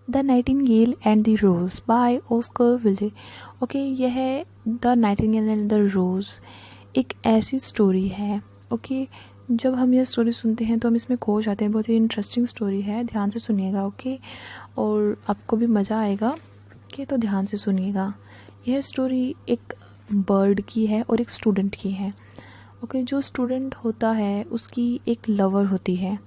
The nightingale and the rose by Oscar Wilde. Okay, यह है the nightingale and the rose, एक ऐसी story है। ओके, जब हम यह स्टोरी सुनते हैं तो हम इसमें खो जाते हैं। बहुत ही इंटरेस्टिंग स्टोरी है, ध्यान से सुनिएगा। ओके, और आपको भी मज़ा आएगा। ओके, तो ध्यान से सुनिएगा। यह स्टोरी एक बर्ड की है और एक स्टूडेंट की है। ओके, जो स्टूडेंट होता है उसकी एक लवर होती है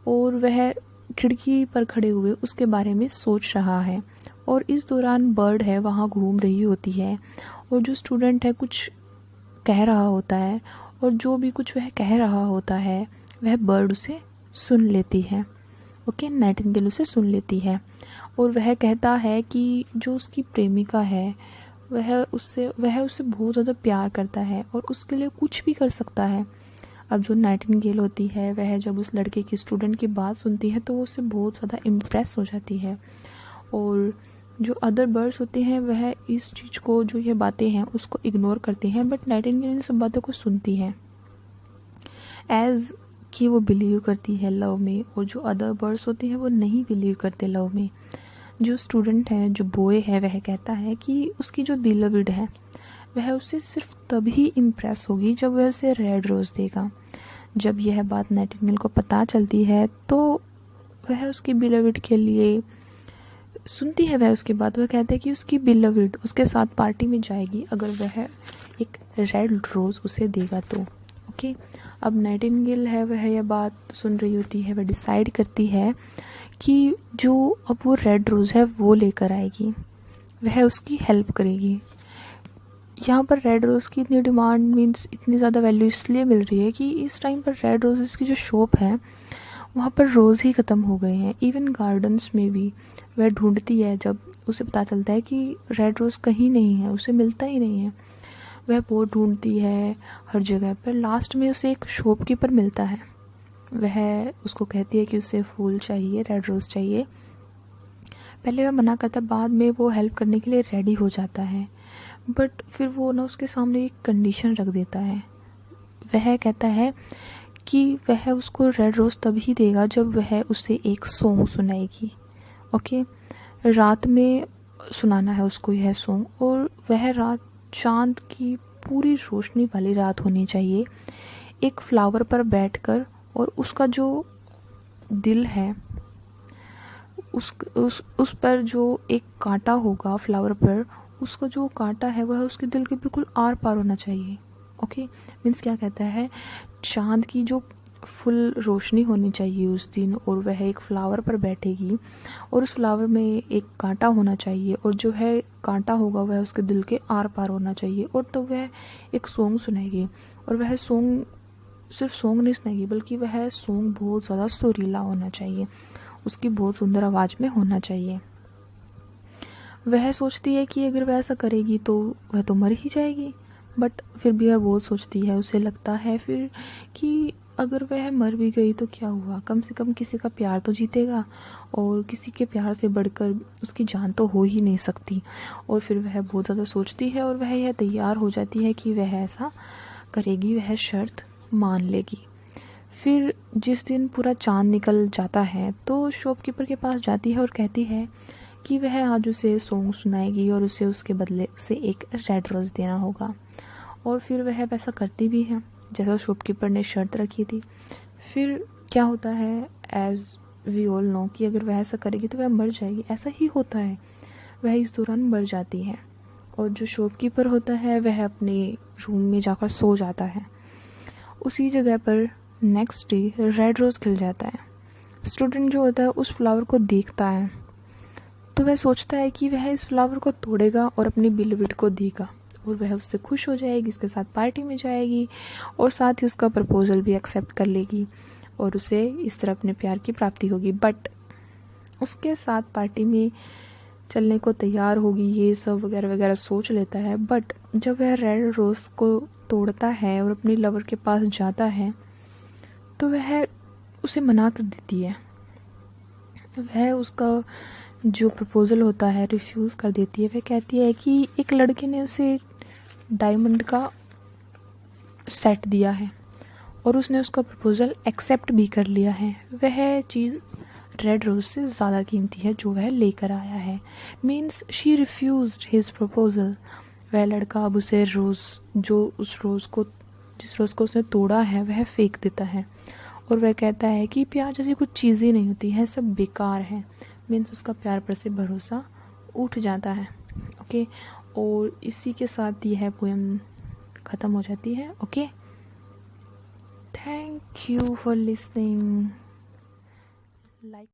और वह खिड़की पर खड़े हुए उसके बारे में सोच रहा है, और इस दौरान बर्ड है वहाँ घूम रही होती है, और जो स्टूडेंट है कुछ कह रहा होता है, और जो भी कुछ वह कह रहा होता है वह बर्ड उसे सुन लेती है। ओके, नाइटिंगेल उसे सुन लेती है, और वह कहता है कि जो उसकी प्रेमिका है वह उससे बहुत ज़्यादा प्यार करता है और उसके लिए कुछ भी कर सकता है। अब जो नाइटिंगेल होती है वह जब उस लड़के की, स्टूडेंट की बात सुनती है तो वो उससे बहुत ज़्यादा इम्प्रेस हो जाती है, और जो अदर बर्ड्स होते हैं वह इस चीज़ को, जो ये बातें हैं उसको इग्नोर करते हैं, बट नाइटिंगेल इन सब बातों को सुनती है एज कि वो बिलीव करती है लव में, और जो अदर बर्ड्स होते हैं वो नहीं बिलीव करते लव में। जो स्टूडेंट है, जो बॉय है, वह कहता है कि उसकी जो बिलविड है वह उससे सिर्फ तभी इम्प्रेस होगी जब वह उसे रेड रोज़ देगा। जब यह बात नाइटिंगेल को पता चलती है तो वह उसकी बिलविड के लिए सुनती है। वह उसके बाद वह कहते हैं कि उसकी बिलविड उसके साथ पार्टी में जाएगी अगर वह एक रेड रोज़ उसे देगा तो। ओके, अब नाइटिंगेल है वह यह बात सुन रही होती है, वह डिसाइड करती है कि जो अब वो रेड रोज़ है वो लेकर आएगी, वह उसकी हेल्प करेगी। यहाँ पर रेड रोज़ की इतनी डिमांड, मीन्स इतनी ज़्यादा वैल्यू इसलिए मिल रही है कि इस टाइम पर रेड रोज़ेस की जो शॉप है वहाँ पर रोज़ ही ख़त्म हो गए हैं। इवन गार्डन्स में भी वह ढूंढती है, जब उसे पता चलता है कि रेड रोज़ कहीं नहीं है, उसे मिलता ही नहीं है, वह बहुत ढूंढती है हर जगह पर। लास्ट में उसे एक शॉपकीपर मिलता है, वह उसको कहती है कि उसे फूल चाहिए, रेड रोज़ चाहिए। पहले वह मना करता, बाद में वो हेल्प करने के लिए रेडी हो जाता है, बट फिर वो ना उसके सामने एक कंडीशन रख देता है। वह कहता है कि वह उसको रेड रोज़ तभी देगा जब वह उसे एक सॉन्ग सुनाएगी। ओके, रात में सुनाना है उसको यह सॉन्ग, और वह रात चांद की पूरी रोशनी वाली रात होनी चाहिए। एक फ्लावर पर बैठकर, और उसका जो दिल है उस पर जो एक कांटा होगा फ्लावर पर, उसका जो कांटा है वह उसके दिल के बिल्कुल आर पार होना चाहिए। ओके, मीन्स क्या कहता है, चांद की जो फुल रोशनी होनी चाहिए उस दिन, और वह एक फ्लावर पर बैठेगी और उस फ्लावर में एक कांटा होना चाहिए, और जो है कांटा होगा वह उसके दिल के आर पार होना चाहिए, और तो वह एक सॉन्ग सुनाएगी। और वह सॉन्ग सिर्फ सॉन्ग नहीं सुनाएगी, बल्कि वह सॉन्ग बहुत ज़्यादा सुरीला होना चाहिए, उसकी बहुत सुंदर आवाज़ में होना चाहिए। वह सोचती है कि अगर वह ऐसा करेगी तो वह तो मर ही जाएगी, बट फिर भी वह बहुत सोचती है। उसे लगता है फिर कि अगर वह मर भी गई तो क्या हुआ, कम से कम किसी का प्यार तो जीतेगा, और किसी के प्यार से बढ़कर उसकी जान तो हो ही नहीं सकती। और फिर वह बहुत ज़्यादा सोचती है, और वह यह तैयार हो जाती है कि वह ऐसा करेगी, वह शर्त मान लेगी। फिर जिस दिन पूरा चांद निकल जाता है तो शॉपकीपर के पास जाती है और कहती है कि वह आज उसे सॉन्ग सुनाएगी और उसे उसके बदले उसे एक रेड रोज़ देना होगा। और फिर वह वैसा करती भी है जैसा शॉपकीपर ने शर्त रखी थी। फिर क्या होता है, एज वी ऑल नो, कि अगर वह ऐसा करेगी तो वह मर जाएगी। ऐसा ही होता है, वह इस दौरान मर जाती है, और जो शॉपकीपर होता है वह अपने रूम में जाकर सो जाता है। उसी जगह पर नेक्स्ट डे रेड रोज़ खिल जाता है। स्टूडेंट जो होता है उस फ्लावर को देखता है तो वह सोचता है कि वह इस फ्लावर को तोड़ेगा और अपनी बिलविड को देगा, और वह उससे खुश हो जाएगी, उसके साथ पार्टी में जाएगी, और साथ ही उसका प्रपोजल भी एक्सेप्ट कर लेगी, और उसे इस तरह अपने प्यार की प्राप्ति होगी। बट उसके साथ पार्टी में चलने को तैयार होगी, ये सब वगैरह वगैरह सोच लेता है। बट जब वह रेड रोज़ को तोड़ता है और अपनी लवर के पास जाता है तो वह उसे मना कर देती है। वह उसका जो प्रपोज़ल होता है रिफ्यूज़ कर देती है। वह कहती है कि एक लड़के ने उसे डायमंड का सेट दिया है और उसने उसका प्रपोज़ल एक्सेप्ट भी कर लिया है। वह चीज़ रेड रोज़ से ज़्यादा कीमती है जो वह लेकर आया है। Means she refused his proposal. वह लड़का अब उसे जिस रोज़ को उसने तोड़ा है वह फेंक देता है और वह कहता है कि प्यार जैसी कुछ चीज़ ही नहीं होती है, सब बेकार है। मीन्स उसका प्यार पर से भरोसा उठ जाता है। ओके, और इसी के साथ यह पोएम ख़त्म हो जाती है। Okay, thank you for listening. Like